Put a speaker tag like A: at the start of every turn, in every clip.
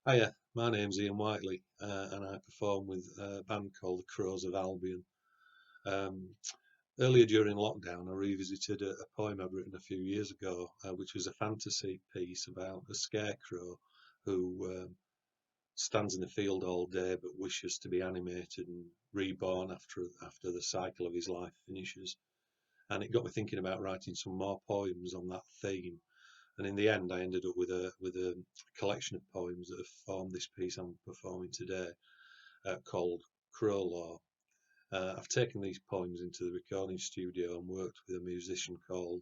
A: Hiya, my name's Ian Whiteley, and I perform with a band called the Crows of Albion. Um, Earlier during lockdown, I revisited a poem I'd written a few years ago, which was a fantasy piece about a scarecrow who stands in the field all day but wishes to be animated and reborn after the cycle of his life finishes. And it got me thinking about writing some more poems on that theme. And in the end, I ended up with a collection of poems that have formed this piece I'm performing today, called Crow. I've taken these poems into the recording studio and worked with a musician called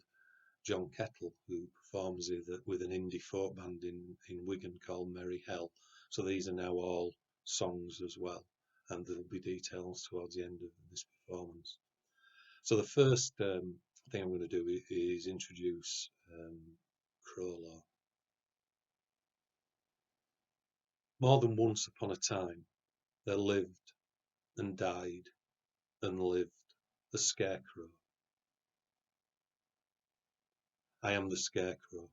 A: John Kettle, who performs with an indie folk band in Wigan called Merry Hell. So these are now all songs as well, and there'll be details towards the end of this performance. So the first thing I'm going to do is introduce Crow. More than once upon a time, there lived and died and lived the Scarecrow. I am the Scarecrow.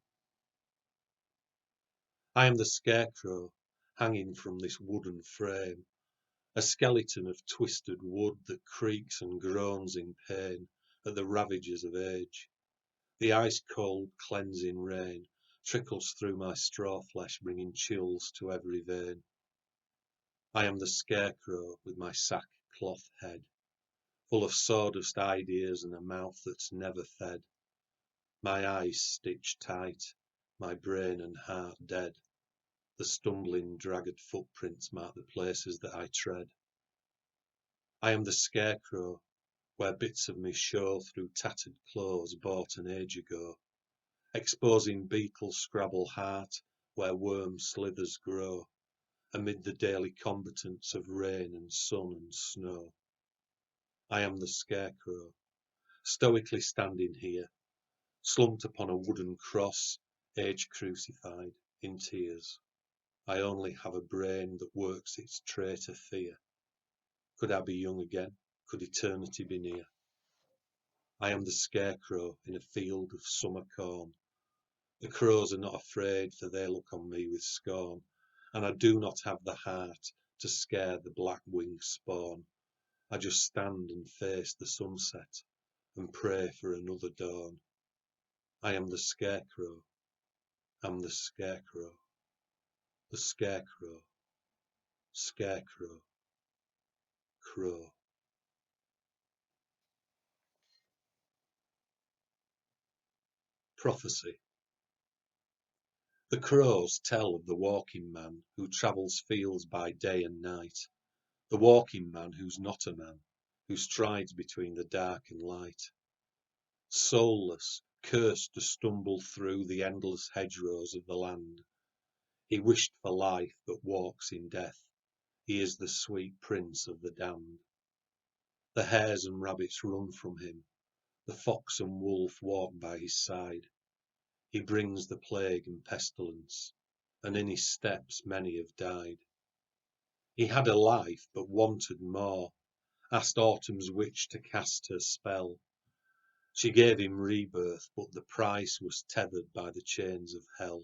A: I am the Scarecrow hanging from this wooden frame, a skeleton of twisted wood that creaks and groans in pain at the ravages of age. The ice-cold cleansing rain trickles through my straw flesh, bringing chills to every vein. I am the Scarecrow with my sackcloth head, full of sawdust ideas and a mouth that's never fed. My eyes stitched tight, my brain and heart dead. The stumbling, dragged footprints mark the places that I tread. I am the Scarecrow, where bits of me show through tattered clothes bought an age ago, exposing beetle scrabble heart where worm slithers grow, amid the daily combatants of rain and sun and snow. I am the Scarecrow, stoically standing here, slumped upon a wooden cross, age crucified, in tears. I only have a brain that works its traitor fear. Could I be young again? Could eternity be near? I am the Scarecrow in a field of summer corn. The crows are not afraid, for they look on me with scorn, and I do not have the heart to scare the black-winged spawn. I just stand and face the sunset and pray for another dawn. I am the Scarecrow. I'm the Scarecrow. The Scarecrow. Scarecrow. Crow. Prophecy. The crows tell of the walking man who travels fields by day and night, the walking man who's not a man, who strides between the dark and light. Soulless, cursed to stumble through the endless hedgerows of the land. He wished for life but walks in death. He is the sweet prince of the damned. The hares and rabbits run from him. The fox and wolf walk by his side. He brings the plague and pestilence, and in his steps many have died. He had a life but wanted more, asked Autumn's witch to cast her spell. She gave him rebirth, but the price was tethered by the chains of hell.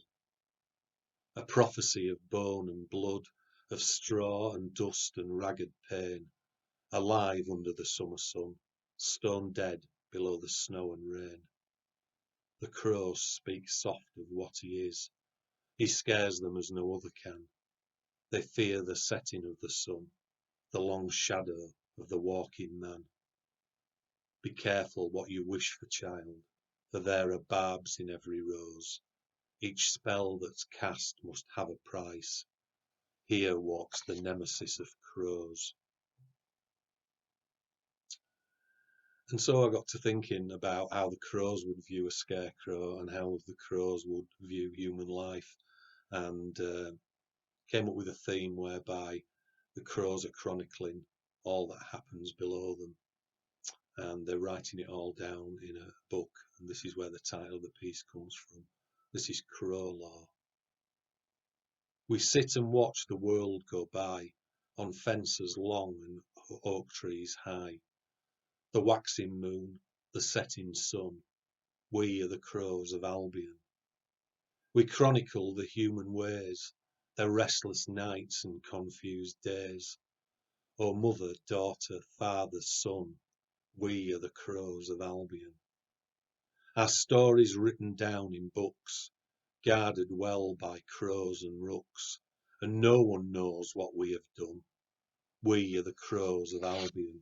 A: A prophecy of bone and blood, of straw and dust and ragged pain, alive under the summer sun, stone dead below the snow and rain. The crows speak soft of what he is. He scares them as no other can. They fear the setting of the sun, the long shadow of the walking man. Be careful what you wish for, child, for there are barbs in every rose. Each spell that's cast must have a price. Here walks the nemesis of crows. And so I got to thinking about how the crows would view a scarecrow and how the crows would view human life, and came up with a theme whereby the crows are chronicling all that happens below them, and they're writing it all down in a book, and this is where the title of the piece comes from. This is Crow Law. We sit and watch the world go by, on fences long and oak trees high, the waxing moon, the setting sun. We are the Crows of Albion. We chronicle the human ways, their restless nights and confused days. O mother, daughter, father, son, we are the Crows of Albion. Our stories written down in books, guarded well by crows and rooks, and no one knows what we have done. We are the Crows of Albion.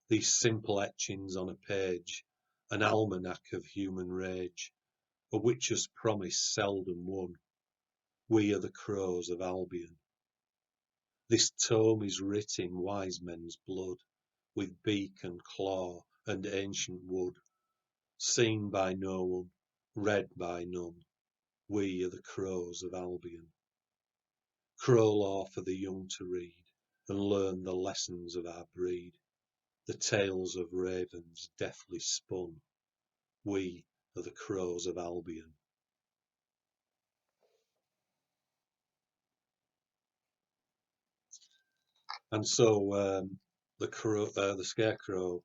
A: These simple etchings on a page, an almanac of human rage, a witch's promise seldom won. We are the Crows of Albion. This tome is writ in wise men's blood, with beak and claw and ancient wood, seen by no one, read by none. We are the Crows of Albion. Crow law for the young to read, and learn the lessons of our breed, the tales of ravens deftly spun. We are the Crows of Albion. And so the scarecrow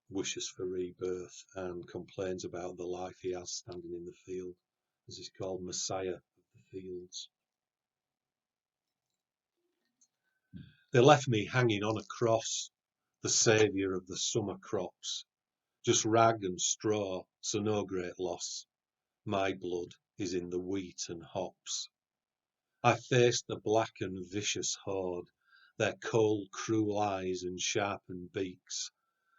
A: wishes for rebirth and complains about the life he has standing in the field, as he's called Messiah of the fields. They left me hanging on a cross, the saviour of the summer crops, just rag and straw, so no great loss. My blood is in the wheat and hops. I faced the black and vicious horde, their cold, cruel eyes and sharpened beaks.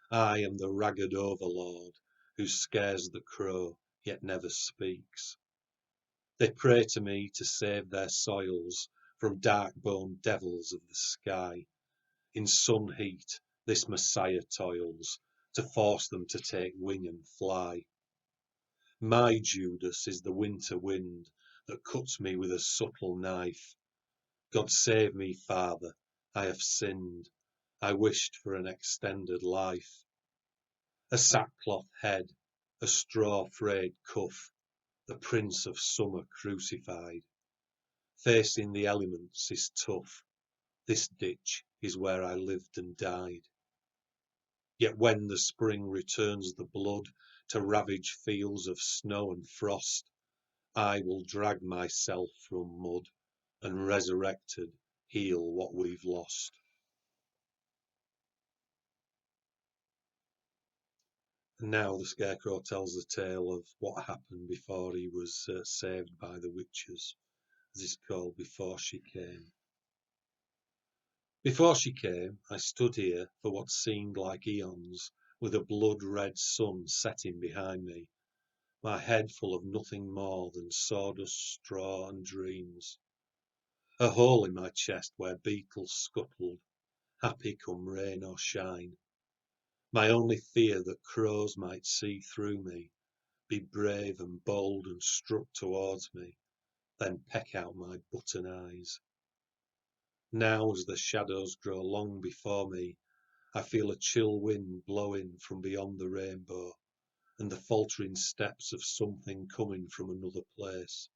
A: I am the ragged overlord who scares the crow yet never speaks. They pray to me to save their soils from dark-boned devils of the sky. In sun heat this Messiah toils to force them to take wing and fly. My Judas is the winter wind that cuts me with a subtle knife. God save me, Father, I have sinned. I wished for an extended life. A sackcloth head, a straw-frayed cuff, the Prince of Summer crucified. Facing the elements is tough. This ditch is where I lived and died. Yet when the spring returns the blood to ravage fields of snow and frost, I will drag myself from mud and resurrected heal what we've lost. And now the Scarecrow tells the tale of what happened before he was saved by the witches, as it's called, before she came. Before she came, I stood here for what seemed like eons, with a blood-red sun setting behind me, my head full of nothing more than sawdust, straw and dreams. A hole in my chest where beetles scuttled, happy come rain or shine. My only fear that crows might see through me, be brave and bold and strut towards me, then peck out my button eyes. Now as the shadows grow long before me, I feel a chill wind blowing from beyond the rainbow, and the faltering steps of something coming from another place.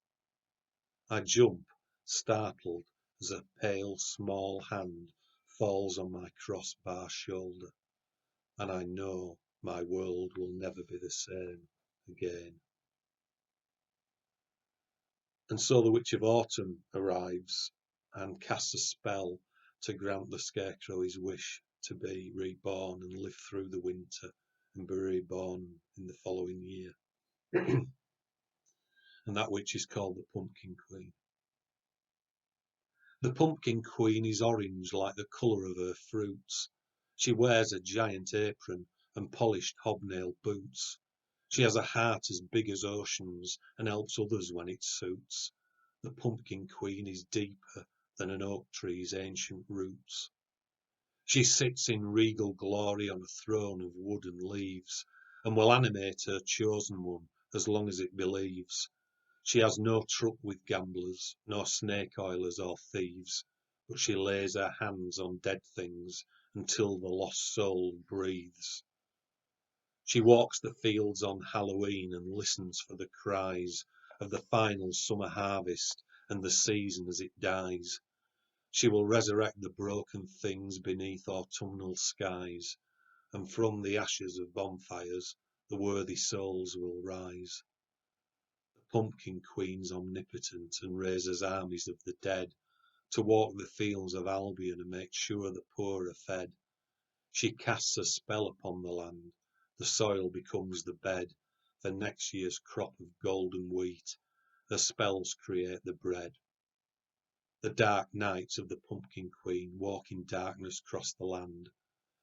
A: I jump, startled, as a pale small hand falls on my crossbar shoulder, and I know my world will never be the same again. And so the Witch of Autumn arrives and casts a spell to grant the Scarecrow his wish to be reborn and live through the winter and be reborn in the following year. And that witch is called the Pumpkin Queen. The Pumpkin Queen is orange like the colour of her fruits. She wears a giant apron and polished hobnailed boots. She has a heart as big as oceans and helps others when it suits. The Pumpkin Queen is deeper than an oak tree's ancient roots. She sits in regal glory on a throne of wood and leaves, and will animate her chosen one as long as it believes. She has no truck with gamblers, nor snake oilers or thieves, but she lays her hands on dead things until the lost soul breathes. She walks the fields on Halloween and listens for the cries of the final summer harvest and the season as it dies. She will resurrect the broken things beneath autumnal skies, and from the ashes of bonfires the worthy souls will rise. The Pumpkin Queen's omnipotent and raises armies of the dead to walk the fields of Albion and make sure the poor are fed. She casts a spell upon the land, the soil becomes the bed for next year's crop of golden wheat. Her spells create the bread. The dark nights of the Pumpkin Queen walk in darkness across the land.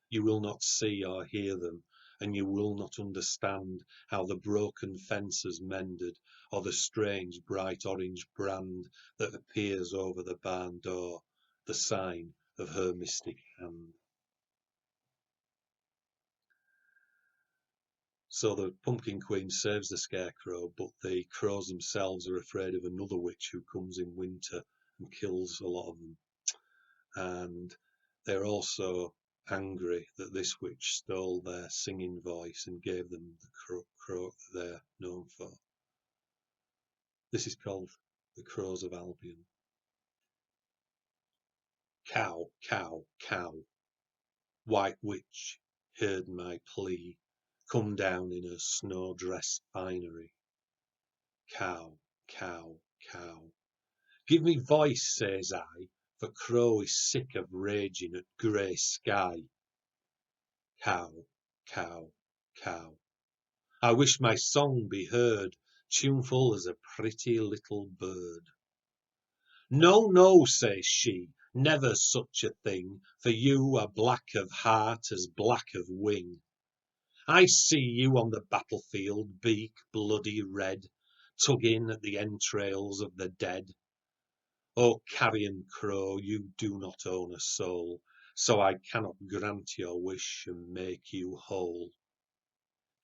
A: You will not see or hear them, and you will not understand how the broken fence is mended, or the strange bright orange brand that appears over the barn door, the sign of her mystic hand. So the Pumpkin Queen saves the Scarecrow, but the crows themselves are afraid of another witch who comes in winter and kills a lot of them. And they're also angry that this witch stole their singing voice and gave them the croak that they're known for. This is called the Crows of Albion. Cow, cow, cow. White witch heard my plea. Come down in her snow-dress finery. Cow, cow, cow. Give me voice, says I, for crow is sick of raging at grey sky. Cow, cow, cow. I wish my song be heard, tuneful as a pretty little bird. No, no, says she, never such a thing, for you are black of heart as black of wing. I see you on the battlefield, beak bloody red, tugging at the entrails of the dead. O carrion crow, you do not own a soul, so I cannot grant your wish and make you whole.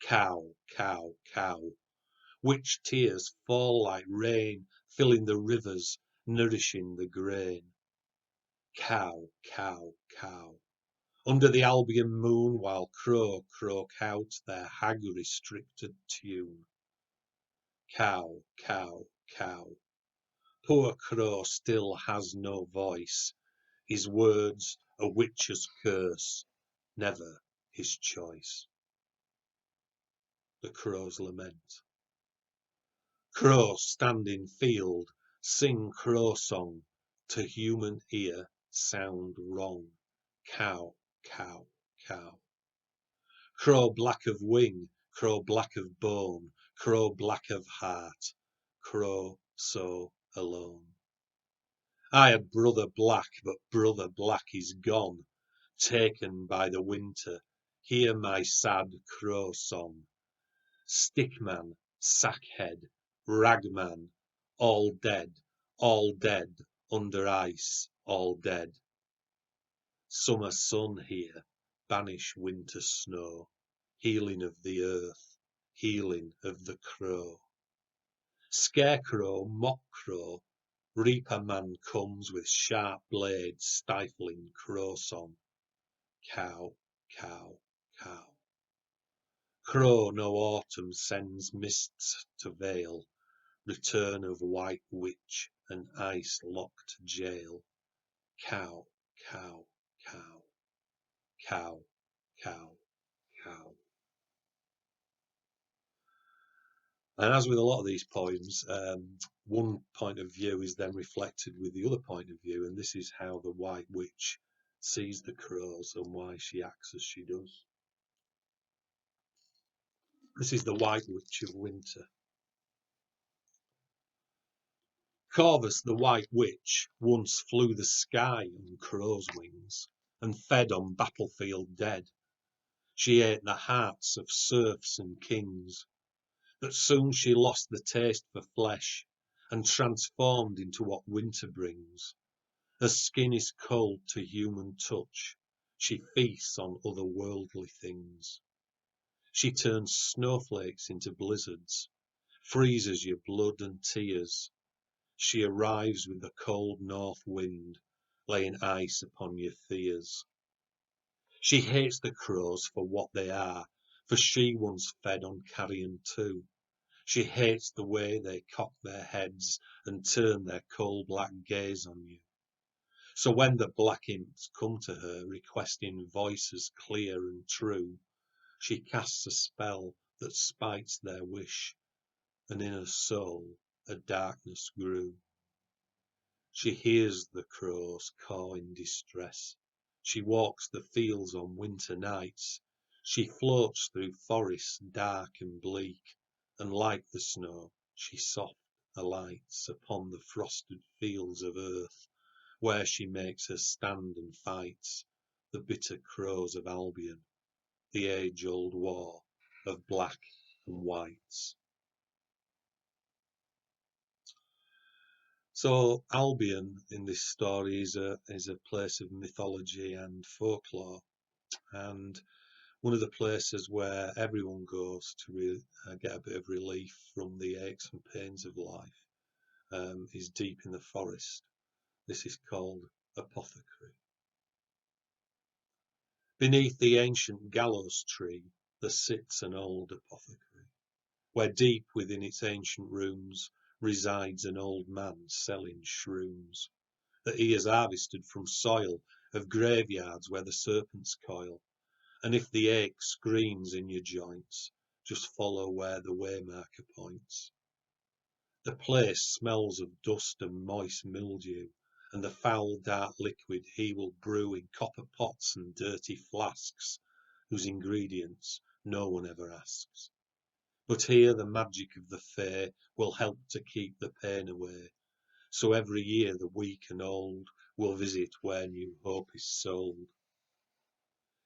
A: Cow, cow, cow. Which tears fall like rain, filling the rivers, nourishing the grain. Cow, cow, cow. Under the Albion moon, while crow croak out their hag-restricted tune. Cow, cow, cow. Poor crow still has no voice. His words a witch's curse, never his choice. The Crow's Lament. Crow, stand in field, sing crow song, to human ear sound wrong. Cow, cow, cow. Crow black of wing, crow black of bone, crow black of heart, crow so alone. I had brother black, but brother black is gone, taken by the winter. Hear my sad crow song. Stickman, sackhead, ragman, all dead under ice, all dead. Summer sun here, banish winter snow, healing of the earth, healing of the crow. Scarecrow, mock crow, reaper man comes with sharp blades, stifling crow song. Cow, cow, cow. Crow, no autumn sends mists to veil, return of white witch and ice-locked jail. Cow, cow, cow, cow, cow, cow. And as with a lot of these poems, one point of view is then reflected with the other point of view, and this is how the White Witch sees the crows and why she acts as she does. This is the White Witch of Winter. Corvus, the White Witch, once flew the sky on crow's wings and fed on battlefield dead. She ate the hearts of serfs and kings, but soon she lost the taste for flesh and transformed into what winter brings. Her skin is cold to human touch. She feasts on otherworldly things. She turns snowflakes into blizzards, freezes your blood and tears. She arrives with the cold north wind, laying ice upon your fears. She hates the crows for what they are, for she once fed on carrion too. She hates the way they cock their heads and turn their coal black gaze on you. So when the black imps come to her requesting voices clear and true, she casts a spell that spites their wish and in her soul a darkness grew. She hears the crows caw in distress, she walks the fields on winter nights, she floats through forests dark and bleak, and like the snow she soft alights upon the frosted fields of earth, where she makes her stand and fights the bitter crows of Albion, the age-old war of black and whites. So Albion in this story is a place of mythology and folklore, and one of the places where everyone goes to get a bit of relief from the aches and pains of life is deep in the forest. This is called Apothecary. Beneath the ancient gallows tree there sits an old apothecary, where deep within its ancient rooms resides an old man selling shrooms that he has harvested from soil of graveyards where the serpents coil. And if the ache screams in your joints, just follow where the waymarker points. The place smells of dust and moist mildew, and the foul dark liquid he will brew in copper pots and dirty flasks, whose ingredients no one ever asks. But here the magic of the fair will help to keep the pain away, so every year the weak and old will visit where new hope is sold.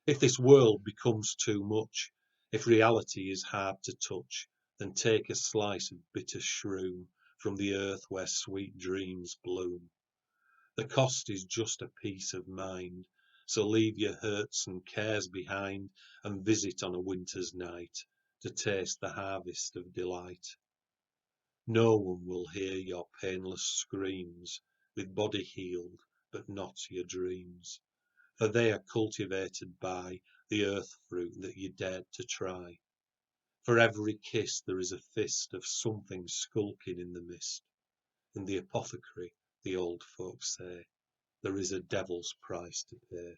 A: If this world becomes too much, if reality is hard to touch, then take a slice of bitter shroom from the earth where sweet dreams bloom. The cost is just a peace of mind, so leave your hurts and cares behind and visit on a winter's night to taste the harvest of delight. No one will hear your painless screams, with body healed but not your dreams, for they are cultivated by the earth fruit that you dared to try. For every kiss there is a fist of something skulking in the mist. In the apothecary, the old folks say, there is a devil's price to pay.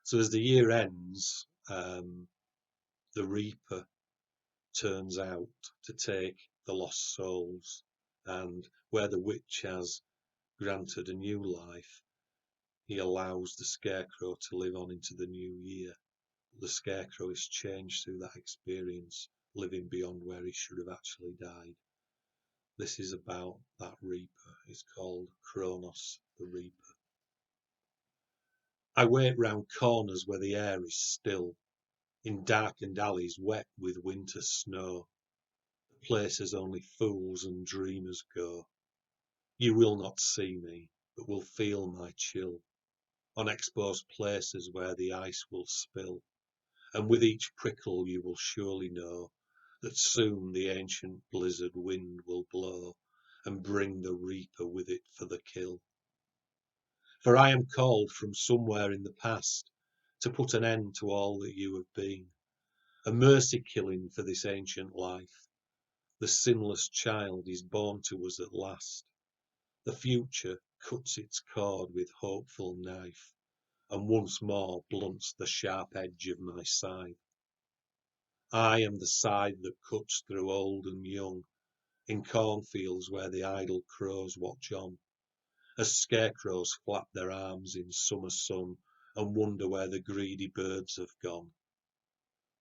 A: So as the year ends, the reaper turns out to take the lost souls, and where the witch has granted a new life, he allows the scarecrow to live on into the new year. The scarecrow is changed through that experience, living beyond where he should have actually died. This is about that reaper. It's called Kronos the Reaper. I wait round corners where the air is still, in darkened alleys wet with winter snow, the places only fools and dreamers go. You will not see me, but will feel my chill, on exposed places where the ice will spill, and with each prickle you will surely know that soon the ancient blizzard wind will blow, and bring the reaper with it for the kill. For I am called from somewhere in the past to put an end to all that you have been, a mercy killing for this ancient life. The sinless child is born to us at last. The future cuts its cord with hopeful knife, and once more blunts the sharp edge of my scythe. I am the scythe that cuts through old and young, in cornfields where the idle crows watch on, as scarecrows flap their arms in summer sun and wonder where the greedy birds have gone.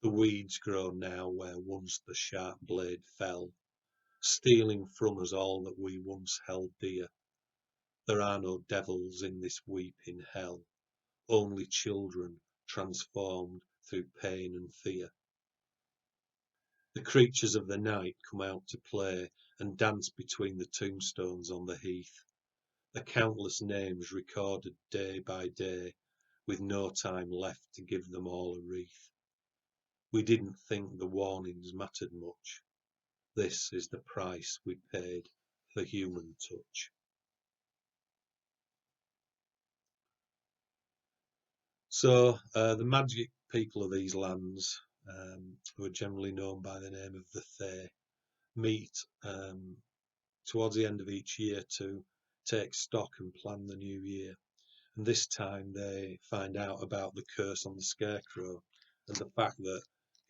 A: The weeds grow now where once the sharp blade fell, stealing from us all that we once held dear. There are no devils in this weeping hell, only children transformed through pain and fear. The creatures of the night come out to play and dance between the tombstones on the heath, the countless names recorded day by day, with no time left to give them all a wreath. We didn't think the warnings mattered much. This is the price we paid for human touch. So the magic people of these lands, who are generally known by the name of the Fae, meet towards the end of each year to take stock and plan the new year. And this time they find out about the curse on the scarecrow and the fact that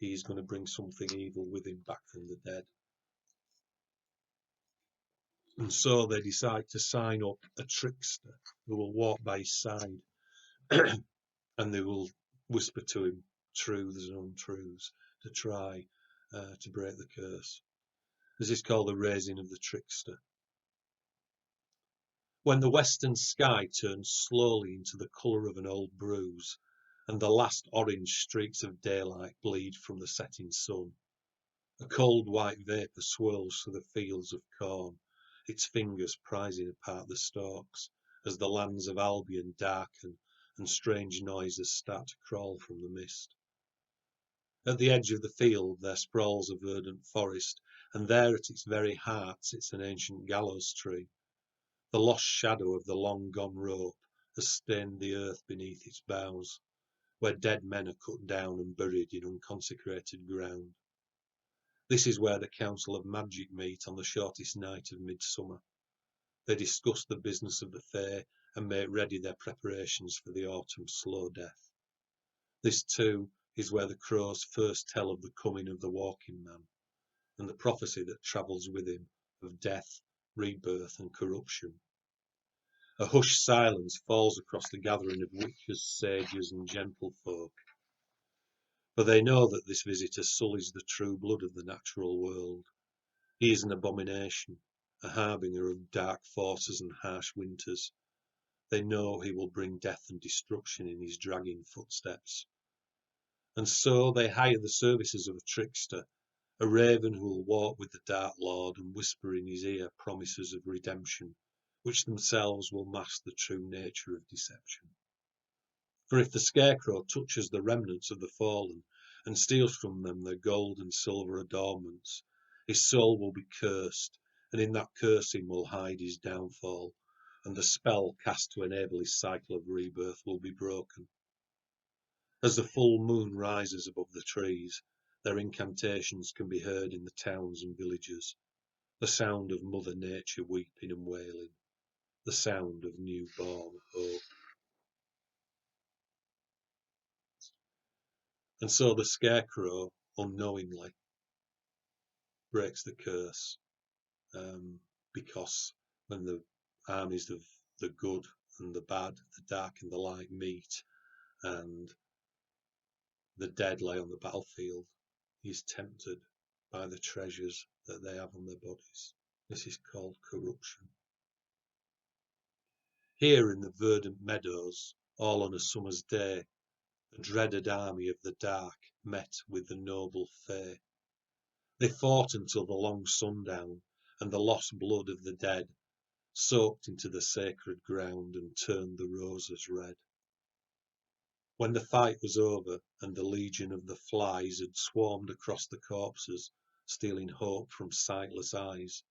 A: he's going to bring something evil with him back from the dead. And so they decide to sign up a trickster who will walk by his side and they will whisper to him truths and untruths to try to break the curse. This is called the raising of the trickster. When the western sky turns slowly into the colour of an old bruise, and the last orange streaks of daylight bleed from the setting sun, a cold white vapour swirls through the fields of corn, its fingers prizing apart the stalks, as the lands of Albion darken and strange noises start to crawl from the mist. At the edge of the field there sprawls a verdant forest, and there at its very heart sits an ancient gallows tree. The lost shadow of the long-gone rope has stained the earth beneath its boughs, where dead men are cut down and buried in unconsecrated ground. This is where the Council of Magic meet on the shortest night of midsummer. They discuss the business of the fair and make ready their preparations for the autumn's slow death. This, too, is where the crows first tell of the coming of the walking man, and the prophecy that travels with him of death, rebirth, and corruption. A hushed silence falls across the gathering of witches, sages, and gentlefolk, for they know that this visitor sullies the true blood of the natural world. He is an abomination, a harbinger of dark forces and harsh winters. They know he will bring death and destruction in his dragging footsteps. And so they hire the services of a trickster, a raven who will walk with the Dark Lord and whisper in his ear promises of redemption, which themselves will mask the true nature of deception. For if the scarecrow touches the remnants of the fallen and steals from them their gold and silver adornments, his soul will be cursed, and in that cursing will hide his downfall, and the spell cast to enable his cycle of rebirth will be broken. As the full moon rises above the trees, their incantations can be heard in the towns and villages, the sound of Mother Nature weeping and wailing, the sound of newborn hope. And so the scarecrow, unknowingly, breaks the curse, because when the armies of the good and the bad, the dark and the light meet, and the dead lay on the battlefield, he is tempted by the treasures that they have on their bodies. This is called corruption. Here in the verdant meadows, all on a summer's day, the dreaded army of the dark met with the noble fae. They fought until the long sundown, and the lost blood of the dead soaked into the sacred ground and turned the roses red. When the fight was over and the legion of the flies had swarmed across the corpses, stealing hope from sightless eyes,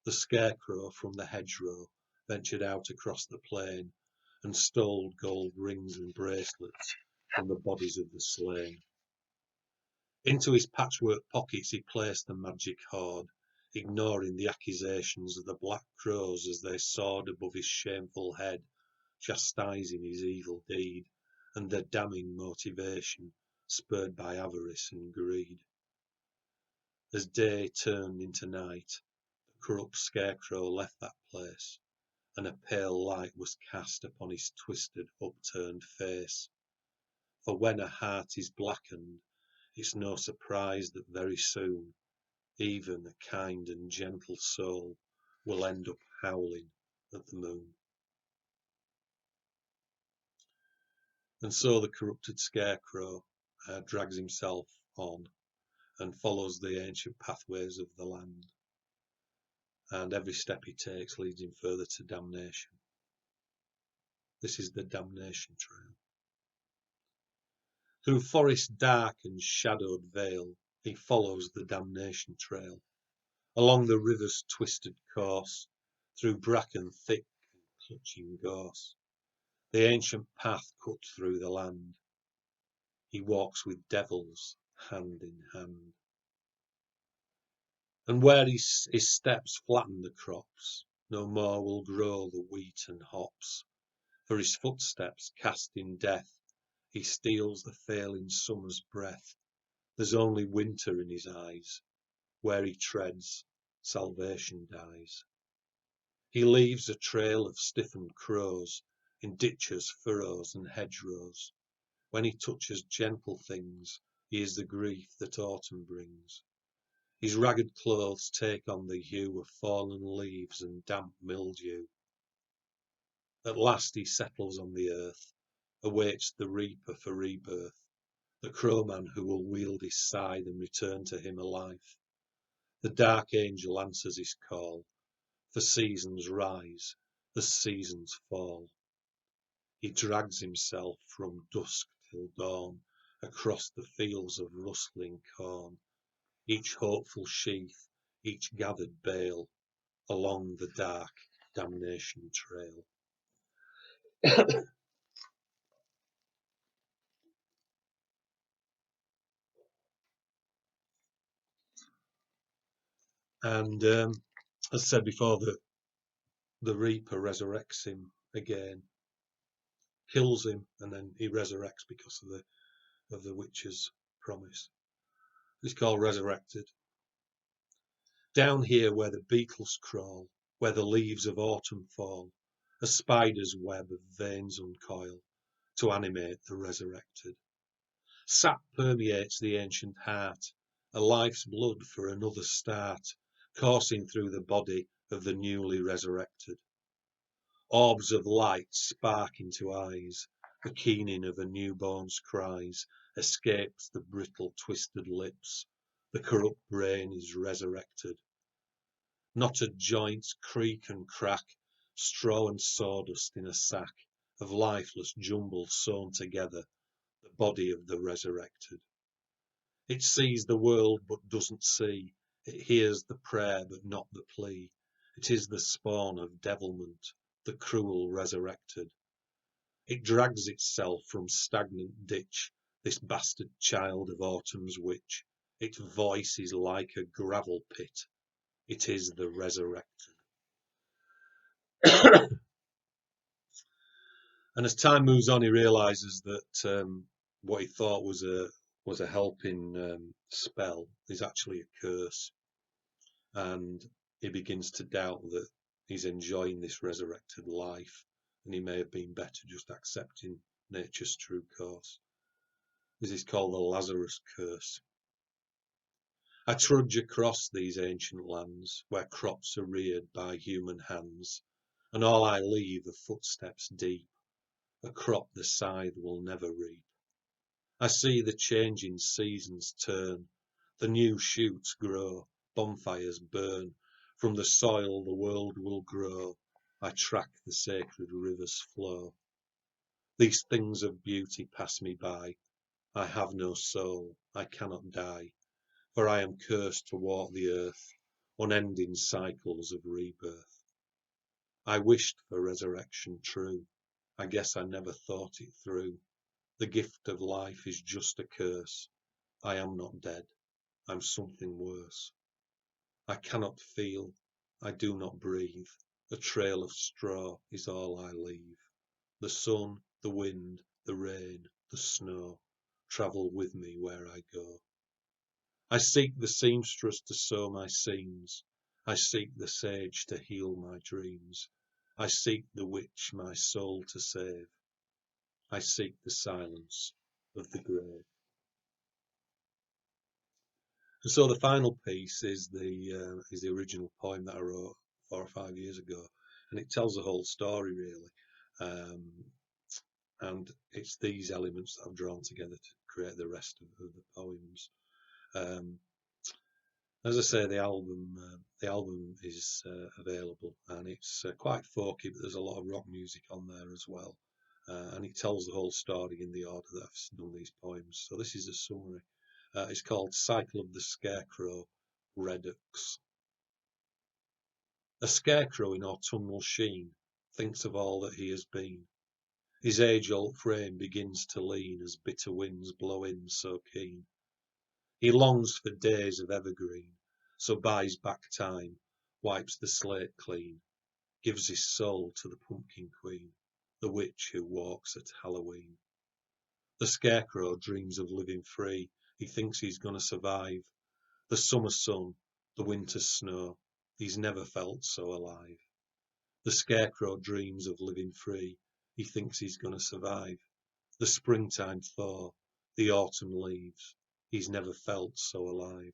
A: the scarecrow from the hedgerow ventured out across the plain and stole gold rings and bracelets from the bodies of the slain. Into his patchwork pockets he placed the magic hoard, ignoring the accusations of the black crows as they soared above his shameful head, chastising his evil deed and their damning motivation, spurred by avarice and greed. As day turned into night, the corrupt scarecrow left that place, and a pale light was cast upon his twisted, upturned face. For when a heart is blackened, it's no surprise that very soon even a kind and gentle soul will end up howling at the moon. And so the corrupted scarecrow drags himself on and follows the ancient pathways of the land. And every step he takes leads him further to damnation. This is the damnation trail. Through forest dark and shadowed vale, he follows the damnation trail. Along the river's twisted course, through bracken thick and clutching gorse, the ancient path cuts through the land. He walks with devils hand in hand. And where his steps flatten the crops, no more will grow the wheat and hops. For his footsteps cast in death, he steals the failing summer's breath, There's only winter in his eyes. Where he treads, salvation dies. He leaves a trail of stiffened crows in ditches, furrows, and hedgerows. When he touches gentle things, he is the grief that autumn brings. His ragged clothes take on the hue of fallen leaves and damp mildew. At last he settles on the earth, awaits the reaper for rebirth, the crowman who will wield his scythe and return to him a life. The dark angel answers his call, for seasons rise, the seasons fall. He drags himself from dusk till dawn across the fields of rustling corn, each hopeful sheaf, each gathered bale, along the dark damnation trail. And as I said before, the Reaper resurrects him again, kills him, and then he resurrects because of the witch's promise. It's called Resurrected. Down here where the beetles crawl, where the leaves of autumn fall, a spider's web of veins uncoil to animate the resurrected. Sap permeates the ancient heart, a life's blood for another start, coursing through the body of the newly resurrected. Orbs of light spark into eyes, the keening of a newborn's cries escapes the brittle twisted lips, the corrupt brain is resurrected. Knotted joints creak and crack, straw and sawdust in a sack of lifeless jumble sewn together, the body of the resurrected. It sees the world but doesn't see, it hears the prayer but not the plea. It is the spawn of devilment, the cruel resurrected. It drags itself from stagnant ditch, this bastard child of autumn's witch. Its voice is like a gravel pit. It is the resurrected. And as time moves on, he realizes that what he thought was a helping spell is actually a curse, and he begins to doubt that he's enjoying this resurrected life, and he may have been better just accepting nature's true course. This is called the Lazarus curse. I trudge across these ancient lands where crops are reared by human hands, and all I leave are footsteps deep, a crop the scythe will never reap. I see the changing seasons turn, the new shoots grow, bonfires burn, from the soil the world will grow. I track the sacred river's flow. These things of beauty pass me by. I have no soul, I cannot die, for I am cursed to walk the earth, unending cycles of rebirth. I wished for resurrection true, I guess I never thought it through. The gift of life is just a curse. I am not dead, I'm something worse. I cannot feel, I do not breathe. A trail of straw is all I leave. The sun, the wind, the rain, the snow travel with me where I go. I seek the seamstress to sew my seams. I seek the sage to heal my dreams. I seek the witch my soul to save. I seek the silence of the grave. And so the final piece is the original poem that I wrote 4 or 5 years ago, and it tells the whole story really. And it's these elements that I've drawn together to create the rest of the poems. As I say, the album is available, and it's quite folky, but there's a lot of rock music on there as well. And it tells the whole story in the order that I've done these poems. So this is a summary. It's called Cycle of the Scarecrow, Redux. A scarecrow in autumnal sheen thinks of all that he has been. His age-old frame begins to lean as bitter winds blow in so keen. He longs for days of evergreen, so buys back time, wipes the slate clean, gives his soul to the pumpkin queen, the witch who walks at Halloween. The scarecrow dreams of living free, he thinks he's gonna survive. The summer sun, the winter snow, he's never felt so alive. The scarecrow dreams of living free, he thinks he's gonna survive. The springtime thaw, the autumn leaves, he's never felt so alive.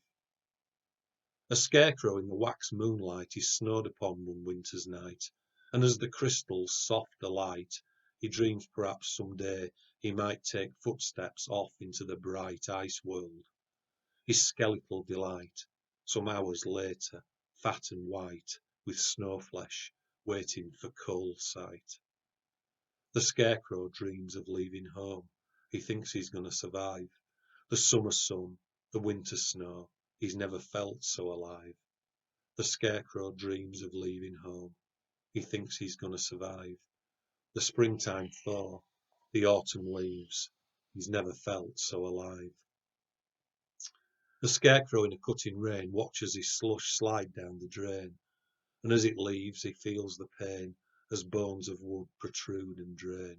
A: A scarecrow in the wax moonlight is snowed upon one winter's night, and as the crystals soft alight, he dreams perhaps some day he might take footsteps off into the bright ice world. His skeletal delight, some hours later, fat and white, with snow flesh, waiting for cold sight. The scarecrow dreams of leaving home, he thinks he's gonna survive. The summer sun, the winter snow, he's never felt so alive. The scarecrow dreams of leaving home, he thinks he's gonna survive. The springtime thaw, the autumn leaves, he's never felt so alive. The scarecrow in a cutting rain watches his slush slide down the drain, and as it leaves he feels the pain as bones of wood protrude and drain.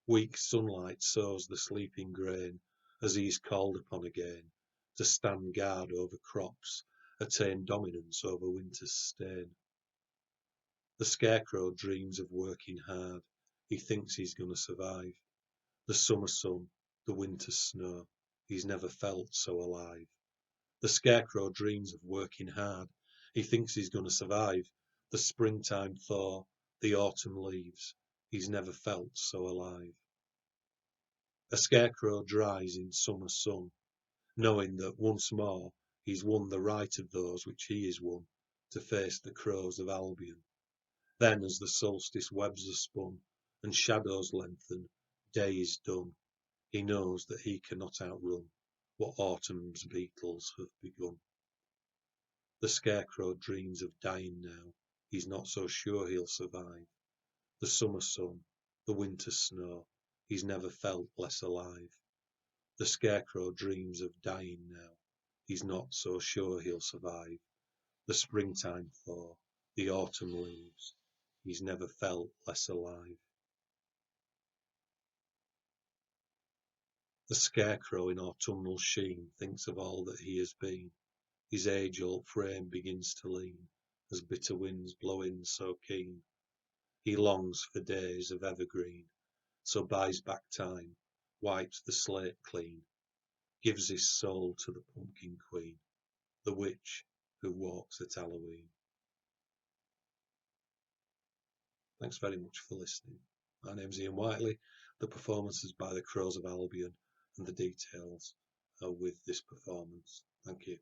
A: Weak sunlight sows the sleeping grain as he is called upon again to stand guard over crops, attain dominance over winter's stain. The scarecrow dreams of working hard, he thinks he's gonna survive. The summer sun, the winter snow, he's never felt so alive. The scarecrow dreams of working hard, he thinks he's gonna survive. The springtime thaw, the autumn leaves, he's never felt so alive. A scarecrow dries in summer sun, knowing that once more he's won the right of those which he is won, to face the Crows of Albion. Then as the solstice webs are spun, and shadows lengthen, day is done, he knows that he cannot outrun what autumn's beetles have begun. The scarecrow dreams of dying now, he's not so sure he'll survive. The summer sun, the winter snow, he's never felt less alive. The scarecrow dreams of dying now, he's not so sure he'll survive. The springtime thaw, the autumn leaves, he's never felt less alive. The scarecrow in autumnal sheen thinks of all that he has been. His age-old frame begins to lean as bitter winds blow in so keen. He longs for days of evergreen, so buys back time, wipes the slate clean, gives his soul to the pumpkin queen, the witch who walks at Halloween. Thanks very much for listening. My name's Ian Whiteley. The performance is by the Crows of Albion, and the details are with this performance. Thank you.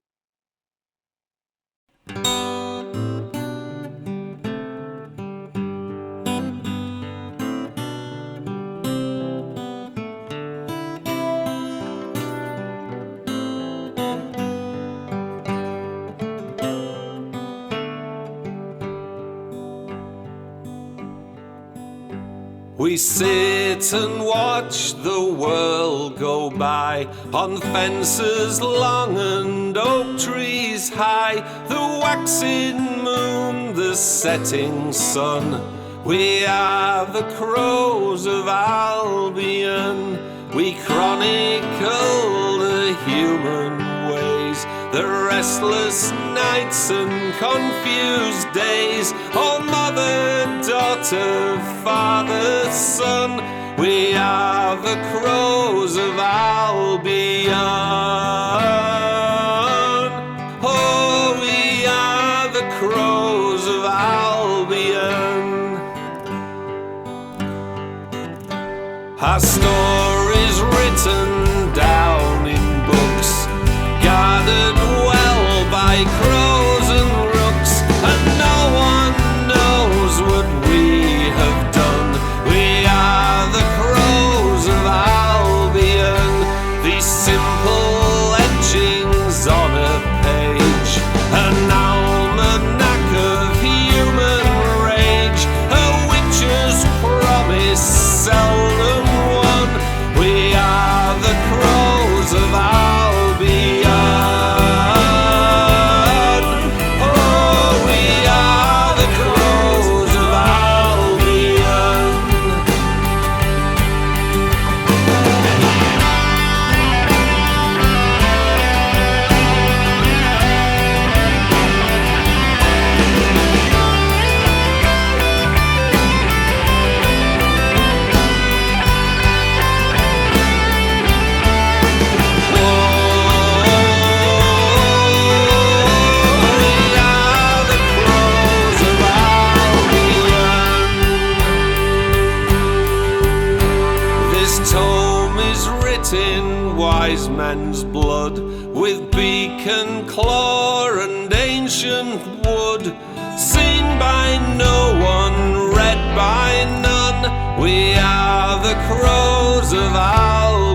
B: We sit and watch the world go by, on fences long and oak trees high, the waxing moon, the setting sun. We are the Crows of Albion. We chronicle the human ways, the restless nights and confused days. Oh, mother, daughter, father, son, we are the Crows of Albion. Oh, we are the Crows of Albion. Our stories written down in books, guarded well by crows and rooks, and no one knows what we have done. We are the Crows of Albion, these simple etchings on a page, an almanac of human rage, a witch's promise seldom won. We are the man's blood, with beak and claw and ancient wood, seen by no one, read by none. We are the Crows of Albion.